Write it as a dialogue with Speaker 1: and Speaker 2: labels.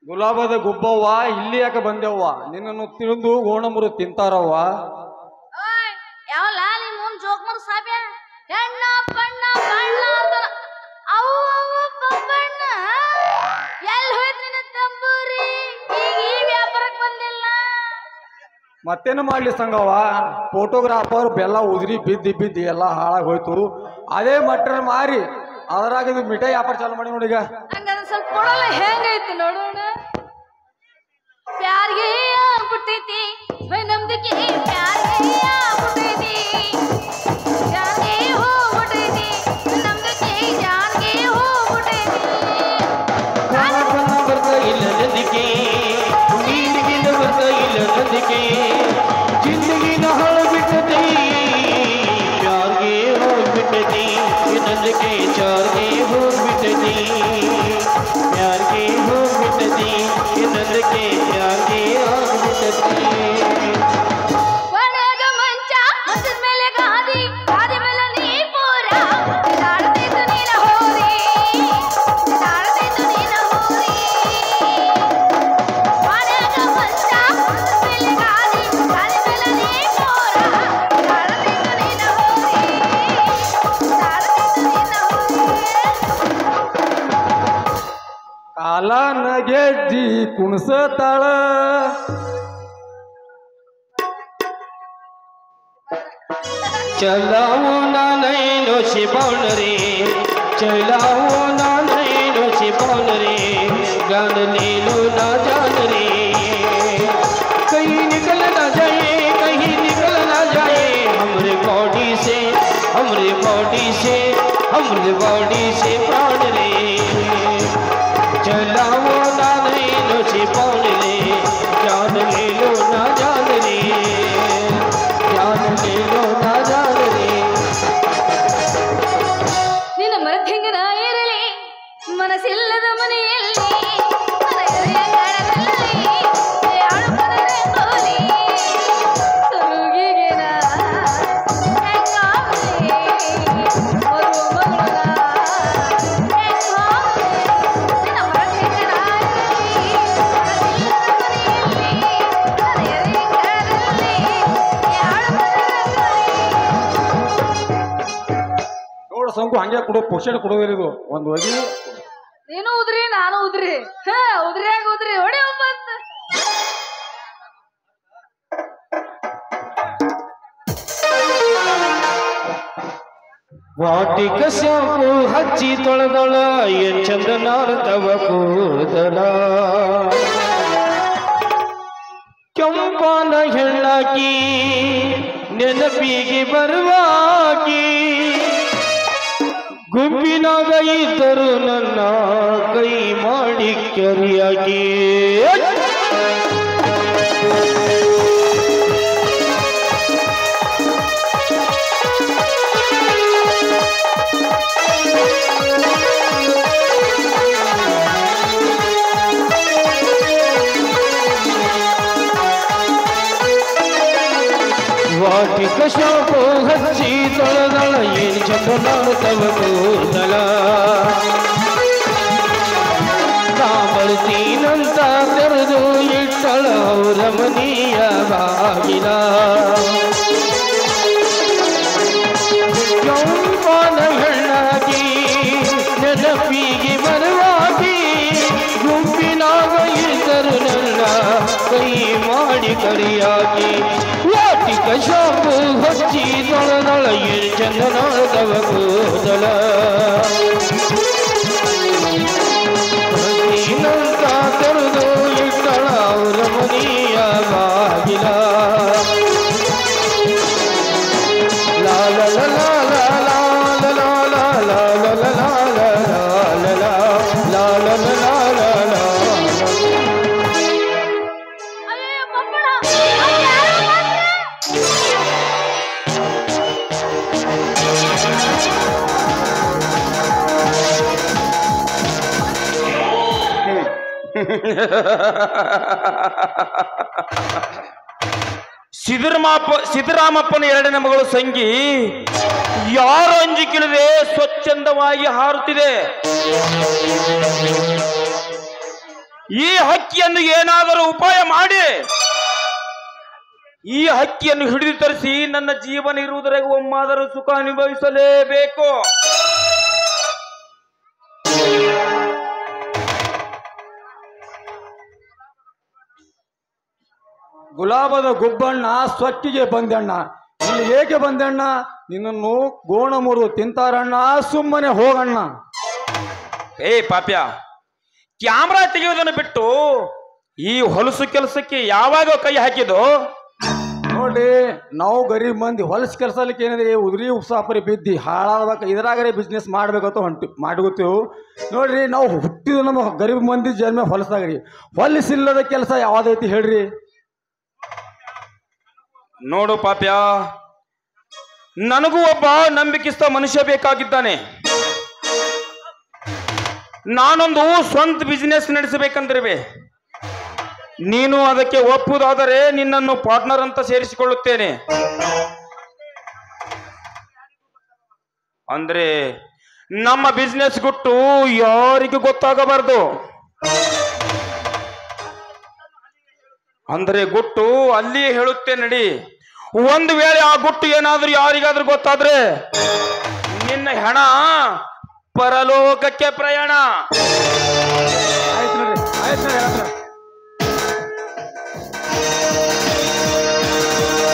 Speaker 1: ಗುಲಾಬದ ಗುಬ್ಬವ್ವ ಇಲ್ಲಿ ಯಾಕೆ ಬಂದೆವ್ವ? ನಿನ್ನನ್ನು ತಿಳಿದು ಗೋಣಮುರು ತಿಂತಾರವ್ವ.
Speaker 2: ಯಾವಲ್ಲ ನಿಮ್ ಮುಂದ್ ಜೋಕ್ ಮರ್ ಸಾಬ್ಯ ಹೆಣ್ಣ ಬಣ್ಣ ಬಣ್ಣ ಅಂತ ಬಣ್ಣ ಎಲ್ಲಿ ಹೋಯ್ತು ನಿನ್ನ ತಂಬೂರಿ? ಈಗ ವ್ಯಾಪಾರಕ್ಕೆ ಬಂದಿಲ್ಲ.
Speaker 1: ಮತ್ತೇನು ಮಾಡ್ಲಿ ಸಂಗವ್ವ? ಫೋಟೋಗ್ರಾಫರ್ ಬೆಲ್ಲ ಉದ್ರಿ ಬಿದ್ದಿ ಎಲ್ಲ ಹಾಳಾಗಿ ಹೋಯ್ತು. ಅದೇ ಮಟರ್ ಮಾರಿ ಅದ್ರಾಗ ಇದು ಮಿಠಾಯಿ ವ್ಯಾಪಾರ ಚಾಲು ಮಾಡಿ ನೋಡೀಗ.
Speaker 2: ಹಂಗಾದ್ರೆ ಸ್ವಲ್ಪ ಕೊಡಲ್ಲ ಹೆಂಗೈತಿ ನೋಡೋಣ. ಪ್ಯಾರ್ಗೆ ಆಗ್ಬಿಟ್ಟೈತಿ ನಂಬಿಕೆ, ಪ್ಯಾರ್ಗೆ ಆಗ್ಬಿಟ್ಟೈತಿ, ಜಾನ್ಗೆ ಹೋಗ್ಬಿಟ್ಟೈತಿ ನಂಬಿಕೆ, ಜಾನ್ಗೆ ಹೋಗ್ಬಿಟ್ಟೈತಿ.
Speaker 3: ಬರ್ತಾ ಇಲ್ಲ ನಂದಿಕೆ, ನೀರಿಗಿಂದ ಬರ್ತಾ ಇಲ್ಲ ನಂದಿಕೆ, ಜಿಂದಗಿನ ಹಾಳು ಬಿಟ್ಟತಿ, ಪ್ಯಾರ್ಗೆ ಹೋಗ್ಬಿಟ್ಟತಿ ನಂದಿಕೆ, ಚಾರ್ಗೆ ಹೋಗ್ಬಿಟ್ಟತಿ, ಪ್ಯಾರ್ಗೆ ಹೋಗ್ಬಿಟ್ಟತಿ ನಂದಿಕೆ, ಪ್ಯಾರ್ಗೆ ಆಗ್ಬಿಟ್ಟತಿ.
Speaker 2: ಒಣಗ ಮಂಚ ಮಂಚದ ಮೇಲೆ ಗಾದಿ, ಗಾದಿ ಮೇಲೆ ನೀ ಪೂರ ನಾಡ್ತಿದ್ದು ನೀನ ಹೋರಿ, ನಾಡ್ತಿದ್ದು ನೀನ ಹೋರಿ. ಒಣಗ ಮಂಚ ಮಂಚದ ಮೇಲೆ ಗಾದಿ, ಗಾದಿ ಮೇಲೆ ನೀ ಪೂರ ನಾಡ್ತಿದ್ದು ನೀನ ಹೋರಿ, ನಾಡ್ತಿದ್ದು ನೀನ ಹೋರಿ.
Speaker 1: ಕಾಲ ನಗೆಜ್ಜಿ ಕುಣಸತಾಳ,
Speaker 3: चलाओ ना नैनो छिपाउन रे, चलाओ ना नैनो छिपाउन रे, गान ले लो ना जान रे, कहीं निकल ना जाए, कहीं निकल ना जाए हमरे बॉडी से, हमरे बॉडी से, हमरे बॉडी से प्राण रे, चलाओ ना नैनो छिपाउन रे, जान ले लो ना जान रे, जान ले लो ना जान रे.
Speaker 2: ನಿನ್ನ ಮರೆತ ಹಿಂಗ ನಾ ಇರಲಿ ಮನಸ್ಸಿಲ್ಲದ ಮನೆಯಲ್ಲಿ, ನನ್ನ ಎದೆಯ ಗಾಢದಲ್ಲಿ ಯಾಳು ಪದರ ಕೋಲಿ, ಸಲುಗಿಗೆ ನಾ ಹೆಂಗಾಗಲಿ, ಮರು ಮಗಳ ಹೆಂಗಾಗಲಿ. ನಿನ್ನ ಮರೆತ ಹಿಂಗ ನಾ ಇರಲಿ ಮನಸ್ಸಿಲ್ಲದ ಮನೆಯಲ್ಲಿ, ನನ್ನ ಎದೆಯ ಗಾಢದಲ್ಲಿ ಯಾಳು ಪದರ ಕೋಲಿ.
Speaker 1: ನೋಡು ಸಂಗು ಹಂಗೆ ಕೊಡು, ಪುಷಣ್ ಕೊಡೋದಿಲ್ಲ ಇದು. ಒಂದು ಹೋಗಿ
Speaker 2: ನೀನು ಉದ್ರಿ ನಾನು ಉದ್ರಿ, ಉದ್ರಿಯಾಗ ಉದ್ರಿ ಹೊಡಿ ಒಬ್ಬಂತ.
Speaker 3: ವಾಟಿಕ ಸೋಪು ಹಚ್ಚಿ ತೊಳೆದಳ, ಏನ್ ಚಂದ ನಾರ್ತವ ಕೂದಲ, ಕೆಂಪಾನ ಹೆಣ್ಣಾಕಿ ನೆನಪಿಗೆ ಬರುವಾಕಿ, ಗುಂಪಿನಾಗ ಇದ್ದರು ನನ್ನ ಕೈ ಮಾಡಿ ಕೆರಿಯಾಕಿ. ವಾಟಿಕ ಶಾಪು ಹಚ್ಚಿ ತೊಳೆದಳ, ಏನ್ ಚಂದ ನಾಡ್ತವ ಕೂದಲ, ನಾ ಬರ್ತೀನಂತ ತೆರೆದು ಇಟ್ಟಳ ಅವರ ಮನೆಯ ಬಾಗಿಲ, ಕೆಂಪಾನ ಹೆಣ್ಣಾಗಿ ನೆನಪಿಗೆ ಬರುವಾಗಿ, ಗುಂಪಿನಾಗ ಇದ್ದರು ನನ್ನ ಕೈ ಮಾಡಿ ಕರಿಯಾಗಿ. ವಾಟಿಕ ಶಾಪು ಹಚ್ಚಿ ತೊಳೆದಳ, ಏನ್ ಚಂದ ನಾಡ್ತವ ಕೂದಲ, ಬರ್ತೀನಂತ ತೆರೆದು ಇಟ್ಟಳ ಅವರ ಮನೆಯ ಬಾಗಿಲ, ಲಾಲ ಲಾಲ ಲಾಲ ಲಾಲ ಲಾಲ ಲಾಲ ಲಾಲ ಲಾಲ.
Speaker 2: ಅಯ್ಯೋ ಪಪ್ಪಣ, ಅಲ್ಲಿ ಯಾರೋ ಬಂದ್ರು.
Speaker 4: ಸಿದ್ದರಾಮಪ್ಪನ ಎರಡನೇ ಮಗಳು ಸಂಗಿ ಯಾರು ಅಂಜಿಕಿಳದೆ ಸ್ವಚ್ಛಂದವಾಗಿ ಹಾರುತ್ತಿದೆ. ಈ ಹಕ್ಕಿಯನ್ನು ಏನಾದರೂ ಉಪಾಯ ಮಾಡಿ ಈ ಹಕ್ಕಿಯನ್ನು ಹಿಡಿದು ತರಿಸಿ ನನ್ನ ಜೀವನ ಇರುವುದರೆಗೆ ಒಮ್ಮಾದರೂ ಸುಖ ಅನುಭವಿಸಲೇಬೇಕು.
Speaker 1: ಗುಲಾಬದ ಗುಬ್ಬಣ್ಣ ಸ್ವಕ್ಕಿಗೆ ಬಂದಣ್ಣ. ಇಲ್ಲಿ ಏಕೆ ಬಂದಣ್ಣ? ನಿನ್ನನ್ನು ಗೋಣ ಮುರಿದು ತಿಂತಾರಣ್ಣ, ಸುಮ್ಮನೆ ಹೋಗಣ್ಣ.
Speaker 4: ಏ ಪಾಪ್ಯ, ಕ್ಯಾಮ್ರಾ ತೆಗೆಯುವುದನ್ನು ಬಿಟ್ಟು ಈ ಹೊಲಸು ಕೆಲಸಕ್ಕೆ ಯಾವಾಗ ಕೈ ಹಾಕಿದೋ?
Speaker 1: ನೋಡಿ, ನಾವು ಗರೀಬ್ ಮಂದಿ ಹೊಲಸು ಕೆಲಸಲಿಕ್ಕೆ ಏನಿದೆ ಉದುರಿ ಉಪ್ಸಾಪರಿ ಬಿದ್ದಿ ಹಾಳಾದಾಗ ಇದ್ರಾಗರೆ ಬಿಸ್ನೆಸ್ ಮಾಡ್ಬೇಕಂತ ಮಾಡ್ಕೋತೀವಿ. ನೋಡ್ರಿ, ನಾವು ಹುಟ್ಟಿದ ನಮ್ಮ ಗರೀಬ್ ಮಂದಿ ಜನ್ಮ ಹೊಲಸಾಗ್ರಿ. ಹೊಲಸಿಲ್ಲದ ಕೆಲಸ ಯಾವ್ದೈತಿ ಹೇಳ್ರಿ?
Speaker 4: ನೋಡು ಪಾಪ್ಯ, ನನಗೂ ಒಬ್ಬ ನಂಬಿಕೆಸ್ಥ ಮನುಷ್ಯ ಬೇಕಾಗಿದ್ದಾನೆ. ನಾನೊಂದು ಸ್ವಂತ ಬಿಸಿನೆಸ್ ನಡೆಸಬೇಕಂದ್ರಿವೆ. ನೀನು ಅದಕ್ಕೆ ಒಪ್ಪುವುದಾದರೆ ನಿನ್ನನ್ನು ಪಾರ್ಟ್ನರ್ ಅಂತ ಸೇರಿಸಿಕೊಳ್ಳುತ್ತೇನೆ. ಅಂದ್ರೆ ನಮ್ಮ ಬಿಸ್ನೆಸ್ ಗುಟ್ಟು ಯಾರಿಗೂ ಗೊತ್ತಾಗಬಾರದು. ಅಂದ್ರೆ ಗುಟ್ಟು ಅಲ್ಲಿಯೇ ಹೇಳುತ್ತೆ ನಡಿ. ಒಂದು ವೇಳೆ ಆ ಗುಟ್ಟು ಏನಾದ್ರೂ ಯಾರಿಗಾದ್ರೂ ಗೊತ್ತಾದ್ರೆ ನಿನ್ನ ಹೆಣ ಪರಲೋಕಕ್ಕೆ ಪ್ರಯಾಣ.
Speaker 1: ಆಯ್ತು ನೋಡ್ರಿ, ಆಯ್ತು ನೋಡ್ರಿ.